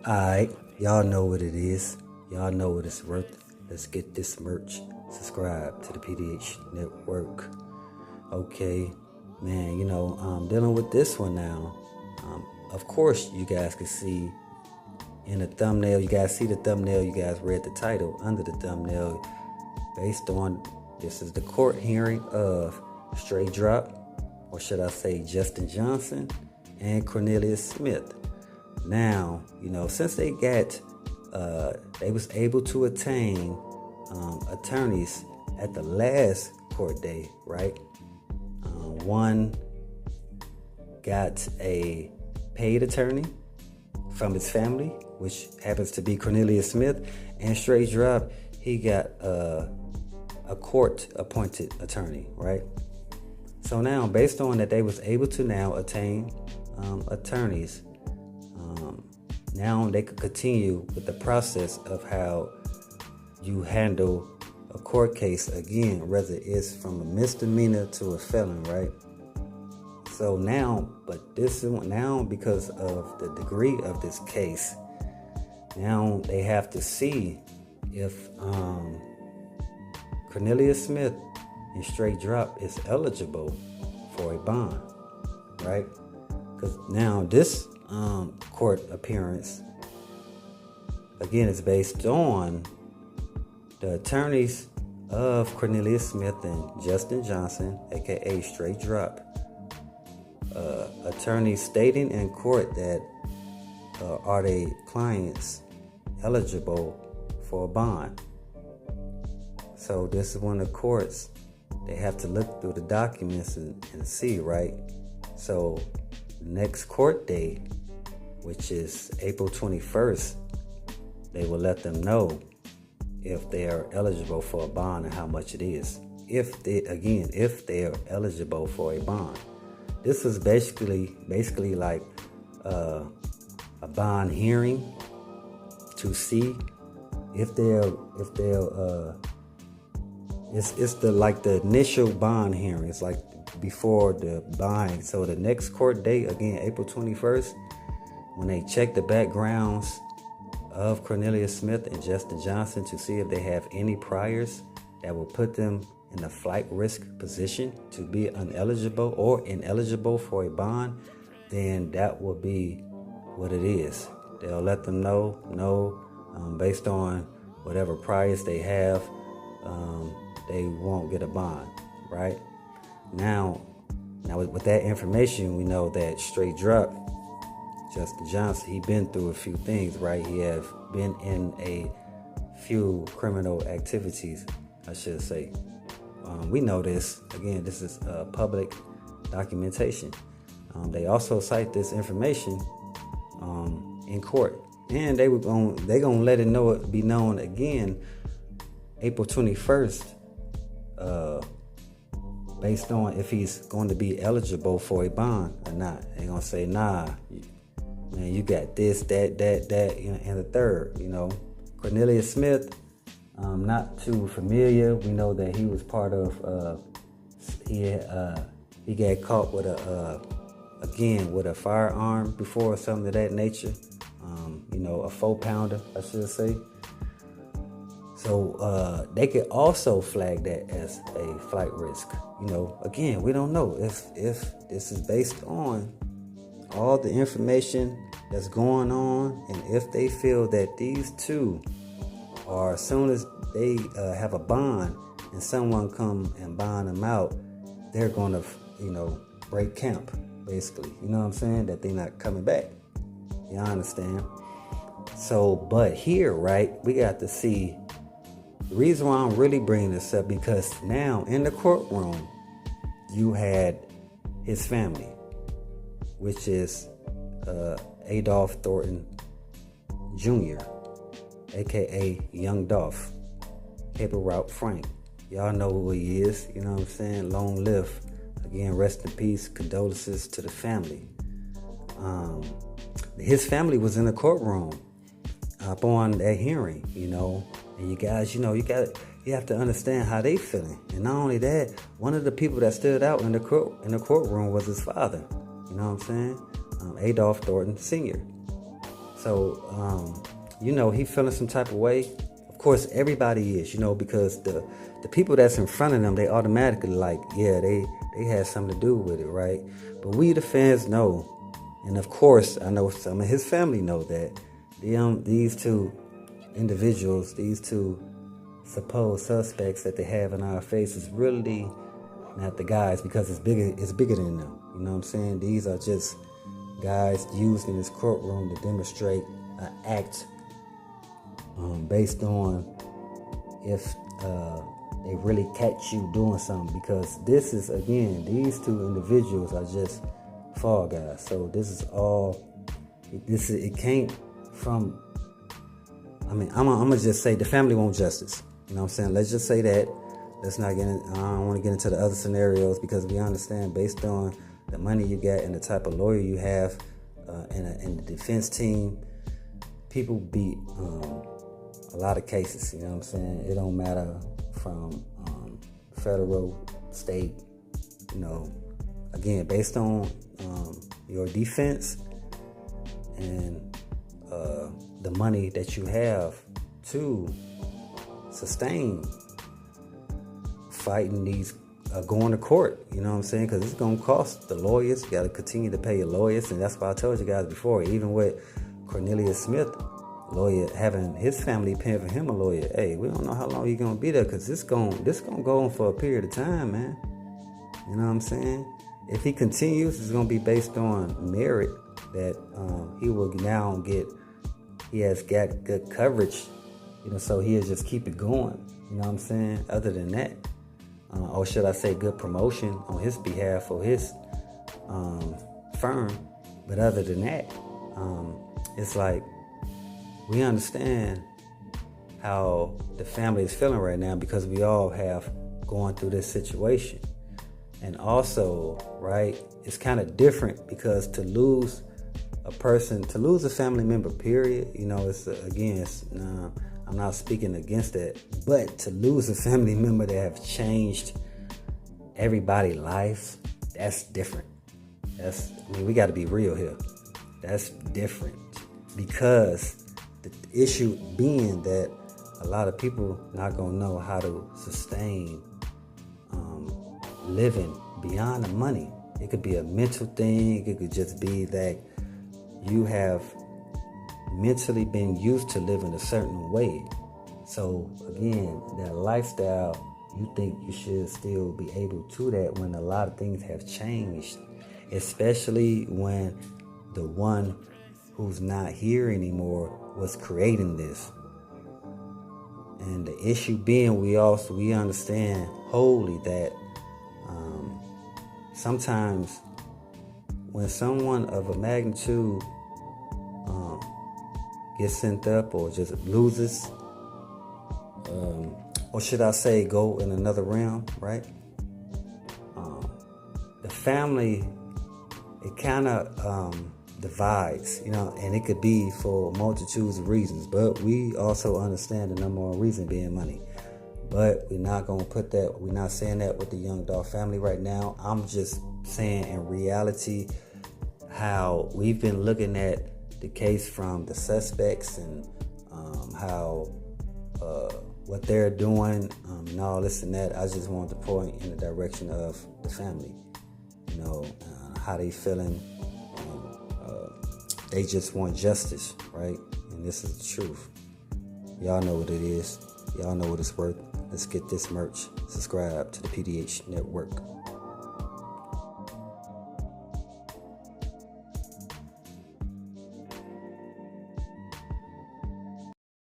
Alright, y'all know what it is. Y'all know what it's worth. Let's get this merch. Subscribe to the PDH Network. Okay, man, dealing with this one now. Of course, you guys can see in the thumbnail, you guys see the thumbnail, you guys read the title under the thumbnail. Based on, this is the court hearing of Str8 Dropp, or should I say Justin Johnson and Cornelius Smith. Now, since they was able to attain attorneys at the last court day, right? One got a paid attorney from his family, which happens to be Cornelius Smith, and Str8 Dropp, he got a court-appointed attorney, right? So now, based on that, they was able to now attain attorneys. Now they could continue with the process of how you handle a court case again, whether it's from a misdemeanor to a felon, right? So now, but this is now because of the degree of this case, now they have to see if Cornelius Smith and Str8 Dropp is eligible for a bond, right? Because now this court appearance, again, is based on the attorneys of Cornelius Smith and Justin Johnson, aka Str8 Dropp. Attorneys stating in court that are they clients eligible for a bond. So this is one of the courts, they have to look through the documents and see, right? So next court date, which is April 21st, they will let them know if they are eligible for a bond and how much it is. If they are eligible for a bond. This is basically like a bond hearing to see if they'll it's the initial bond hearing. It's like before the buying. So the next court date, again, April 21st, when they check the backgrounds of Cornelius Smith and Justin Johnson to see if they have any priors that will put them in a flight risk position to be ineligible or ineligible for a bond, then that will be what it is. They'll let them know, based on whatever priors they have, they won't get a bond, right? Now with that information, we know that Str8 Dropp, Justin Johnson, he been through a few things, right? He have been in a few criminal activities, I should say. We know this. Again, this is public documentation. They also cite this information in court, and they gonna let it be known again April 21st, based on if he's going to be eligible for a bond or not. They're gonna say, nah, man, you got this, that, and the third. Cornelius Smith, not too familiar. We know that he was part of. He got caught with a firearm before, or something of that nature. A 4-pounder, I should say. So they could also flag that as a flight risk. Again, we don't know if this is based on all the information that's going on, and if they feel that these two are, as soon as they have a bond and someone come and bond them out, they're going to, break camp, basically. You know what I'm saying? That they're not coming back. You understand? So, but here, right, we got to see. The reason why I'm really bringing this up, because now in the courtroom, you had his family, which is Adolph Thornton Jr., aka Young Dolph, Paper Route Frank. Y'all know who he is, you know what I'm saying? Long live. Again, rest in peace. Condolences to the family. His family was in the courtroom upon that hearing, and you guys, you have to understand how they feeling. And not only that, one of the people that stood out in the courtroom was his father. You know what I'm saying? Adolph Thornton Sr. So, he feeling some type of way. Of course, everybody is, because the people that's in front of them, they automatically like, yeah, they had something to do with it, right? But we, the fans, know. And of course, I know some of his family know that these two individuals, these two supposed suspects that they have in our face is really not the guys, because it's bigger than them. You know what I'm saying? These are just guys used in this courtroom to demonstrate an act based on if they really catch you doing something. Because this is, again, these two individuals are just fall guys. So this is all, it came from, I'm gonna just say the family want justice. You know what I'm saying? Let's just say that. Let's not get in, I don't want to get into the other scenarios, because we understand based on the money you get and the type of lawyer you have in the defense team, people beat a lot of cases. You know what I'm saying? It don't matter from federal, state, again, based on your defense and the money that you have to sustain fighting these, going to court, you know what I'm saying? Because it's going to cost the lawyers. You got to continue to pay your lawyers. And that's why I told you guys before, even with Cornelius Smith, lawyer, having his family paying for him a lawyer, hey, we don't know how long he's going to be there, because this going to go on for a period of time, man. You know what I'm saying? If he continues, it's going to be based on merit that he will now get. He has got good coverage, so he'll just keep it going. You know what I'm saying? Other than that, or should I say good promotion on his behalf for his firm. But other than that, it's like we understand how the family is feeling right now, because we all have gone through this situation. And also, right, it's kind of different, because to lose a family member, period, it's, again, I'm not speaking against that, but to lose a family member that have changed everybody's life, that's different. We got to be real here. That's different, because the issue being that a lot of people not gonna know how to sustain living beyond the money. It could be a mental thing. It could just be that you have mentally been used to living a certain way. So again, that lifestyle, you think you should still be able to that when a lot of things have changed, especially when the one who's not here anymore was creating this. And the issue being, we understand wholly that sometimes when someone of a magnitude gets sent up or just loses, or should I say go in another realm, right? The family, it kind of divides, and it could be for multitudes of reasons, but we also understand the number one reason being money. But we're not going to put that, we're not saying that with the Young Dolph family right now. I'm just saying in reality how we've been looking at the case from the suspects and how what they're doing and all this and that. I just wanted to point in the direction of the family, how they feeling. They just want justice, right? And this is the truth. Y'all know what it is. Y'all know what it's worth. Let's get this merch. Subscribe to the PDH Network.